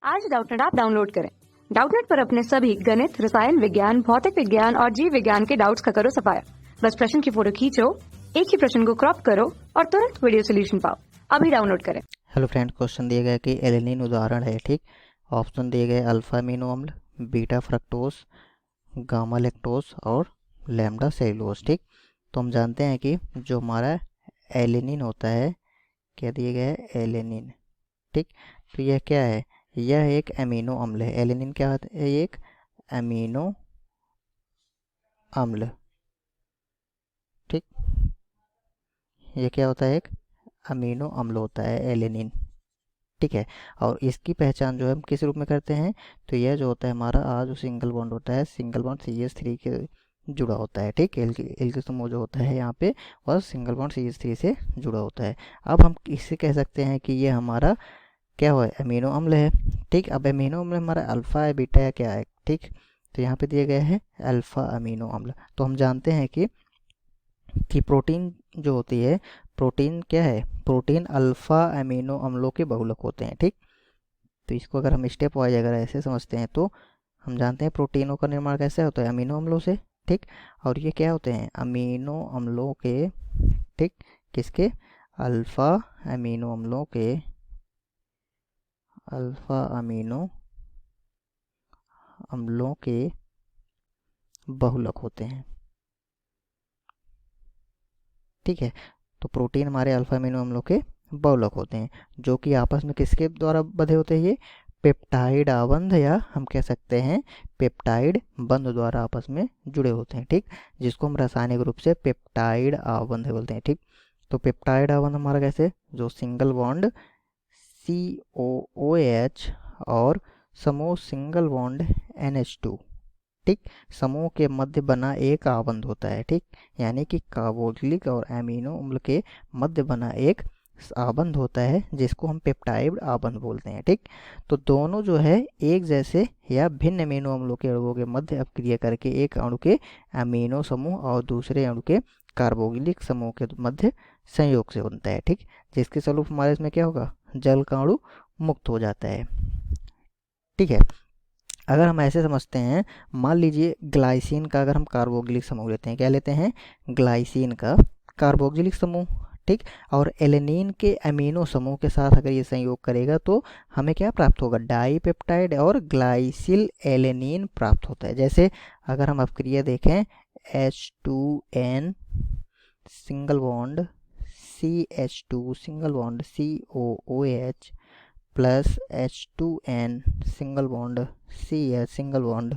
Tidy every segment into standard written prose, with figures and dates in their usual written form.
आज Doubtnut app download करें। Doubtnut पर अपने सभी गणित, रसायन विज्ञान, भौतिक विज्ञान और जीव विज्ञान के डाउट्स का करो सफाया। बस प्रश्न की फोटो खींचो, एक ही प्रश्न को क्रॉप करो और तुरंत वीडियो सोल्यूशन पाओ। अभी डाउनलोड करें। हेलो फ्रेंड, क्वेश्चन दिया गया कि एलेनिन उदाहरण है। ठीक, ऑप्शन दिए गए अल्फा अमीनो अम्ल, बीटा फ्रक्टोज, गामा लैक्टोज और लैम्डा सेलुलोज। ठीक, तो हम जानते हैं कि जो हमारा एलेनिन होता है, क्या दिया गया है, एलेनिन। ठीक, तो यह क्या है, यह एक अमीनो अम्ल है। एलेनिन क्या होता है, एक अमीनो अम्ल। ठीक, यह क्या होता है, एक अमीनो अम्ल होता है एलेनिन। ठीक है, और इसकी पहचान जो है हम किस रूप में करते हैं, तो यह जो होता है हमारा जो सिंगल बॉन्ड होता है, सिंगल बॉन्ड CH3 के जुड़ा होता है। ठीक, एल के समूह जो होता है यहाँ पे वह सिंगल बॉन्ड CH3 से जुड़ा होता है। अब हम इससे कह सकते हैं कि ये हमारा क्या हुआ है, अमीनो अम्ल है। ठीक, अब अमीनो अम्ल हमारा अल्फ़ा है, बीटा है, क्या है। ठीक, तो यहाँ पे दिया गया है अल्फ़ा अमीनो अम्ल। तो हम जानते हैं कि प्रोटीन जो होती है, प्रोटीन क्या है, प्रोटीन अल्फ़ा अमीनो अम्लों के बहुलक होते हैं। ठीक, तो इसको अगर हम स्टेप वाइज अगर ऐसे समझते हैं तो हम जानते हैं प्रोटीनों का निर्माण कैसे होता है, अमीनो अम्लों से। ठीक, और ये क्या होते हैं, अमीनो अम्लों के, ठीक, किसके, अल्फ़ा अमीनो अम्लों के, अल्फ़ा अमीनो अम्लों के बहुलक होते हैं। ठीक है, तो प्रोटीन हमारे अल्फ़ा अमीनो अम्लों के बहुलक होते हैं, जो कि आपस में किसके द्वारा बंधे होते हैं, ये पेप्टाइड आबंध, या हम कह सकते हैं पेप्टाइड बंध द्वारा आपस में जुड़े होते हैं। ठीक, जिसको हम रासायनिक रूप से पेप्टाइड आबंध बोलते हैं। ठीक, तो पेप्टाइड आबंध हमारा कैसे, जो सिंगल बॉन्ड COOH और समूह सिंगल बॉन्ड NH2, ठीक, समूह के मध्य बना एक आबंध होता है। ठीक, यानी कि कार्बोक्सिलिक और एमिनो अम्ल के मध्य बना एक आबंध होता है, जिसको हम पेप्टाइड आबंध बोलते हैं। ठीक, तो दोनों जो है एक जैसे या भिन्न अमीनो अम्लों के अणुओं के मध्य अपक्रिया करके एक अणु के अमीनो समूह और दूसरे अणु के कार्बोक्सिलिक समूह के मध्य संयोग से बनता है। ठीक, जिसके स्वरूप हमारे इसमें क्या होगा, जल का अणु मुक्त हो जाता है। ठीक है, अगर हम ऐसे समझते हैं, मान लीजिए ग्लाइसिन का अगर हम कार्बोक्सिलिक समूह लेते हैं, क्या लेते हैं, ग्लाइसिन का कार्बोक्सिलिक समूह। ठीक, और एलेनिन के अमीनो समूह के साथ अगर ये संयोग करेगा तो हमें क्या प्राप्त होगा, डाईपेप्टाइड और ग्लाइसिल एलेनिन प्राप्त होता है। जैसे अगर हम अपक्रिया देखें, H2N single bond CH2 single bond COOH plus H2N single bond CH single bond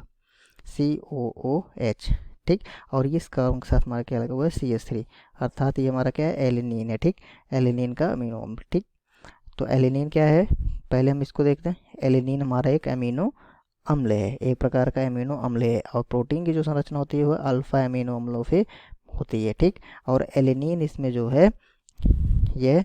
COOH। ठीक, और इस कार्बन के साथ हमारा क्या लगा हुआ है, CH3, अर्थात ये हमारा क्या है, एलेनिन है। ठीक, एलेनिन का अमीनो अम्ल। ठीक, तो एलेनिन क्या है, पहले हम इसको देखते हैं। एलेनिन हमारा एक अमीनो अम्ल है, एक प्रकार का अमीनो अम्ल है, और प्रोटीन की जो संरचना होती है वह अल्फा अमीनो अम्लों से होती है। ठीक, और एलेनिन इसमें जो है, यह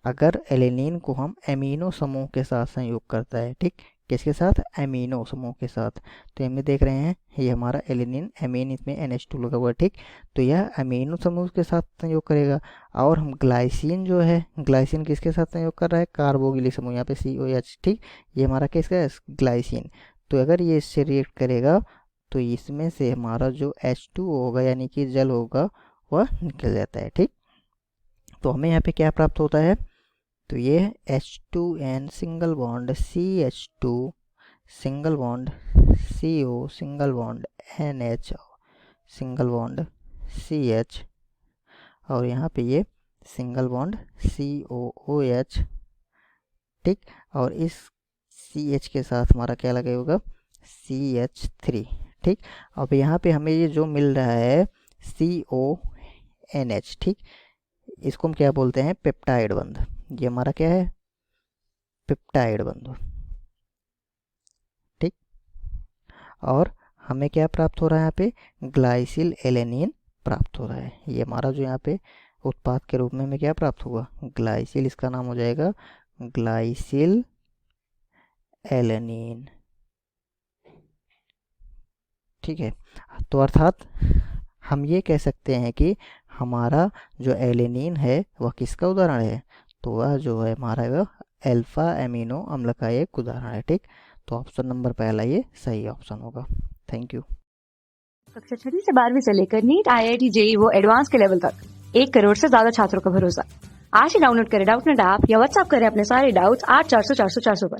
अगर एलेनिन को हम एमिनो समूह के साथ संयोग करता है, ठीक, किसके साथ, एमिनो समूह के साथ, तो हम देख रहे हैं ये हमारा एलेनिन, एमीन इसमें NH2 लगा हुआ है। ठीक, तो यह एमिनो समूह के साथ संयोग करेगा। और हम ग्लाइसिन जो है, ग्लाइसिन किसके साथ संयोग कर रहा है, कार्बोक्सिलिक समूह, यहाँ पे COH। ठीक, ये हमारा किसका है, ग्लाइसिन। तो अगर ये इससे रिएक्ट करेगा तो इसमें से हमारा जो H2O होगा, यानी कि जल होगा, वह निकल जाता है। ठीक, तो हमें यहाँ पे क्या प्राप्त होता है, तो ये H2N single bond CH2 single bond CO single bond NH single bond CH, और यहाँ पे ये सिंगल बॉन्ड COOH। ठीक, और इस CH के साथ हमारा क्या लगे होगा, CH3। ठीक, अब यहाँ पे हमें ये जो मिल रहा है CONH, ठीक, इसको हम क्या बोलते हैं, पेप्टाइड बंध। ये हमारा क्या है, पेप्टाइड बंध। ठीक, और हमें क्या प्राप्त हो रहा है, यहाँ पे ग्लाइसिल एलेनिन प्राप्त हो रहा है। ये हमारा जो यहाँ पे उत्पाद के रूप में हमें क्या प्राप्त होगा, ग्लाइसिल, इसका नाम हो जाएगा ग्लाइसिल एलेनिन। ठीक है, तो अर्थात हम ये कह सकते हैं कि हमारा जो एलेनिन है वह किसका उदाहरण है, तो वह जो है हमारा वह अल्फा एमिनो अम्ल का एक उदाहरण है। ठीक, तो ऑप्शन नंबर पहला ये सही ऑप्शन होगा। Thank you. कक्षा 6वीं से 12वीं से लेकर नीट, IIT, JEE वो एडवांस के लेवल तक 1 करोड़ से ज्यादा छात्रों का भरोसा। आज ही डाउनलोड करें डाउटनेट ऐप या व्हाट्सएप करें अपने सारे डाउट्स 8400 400 400 पर।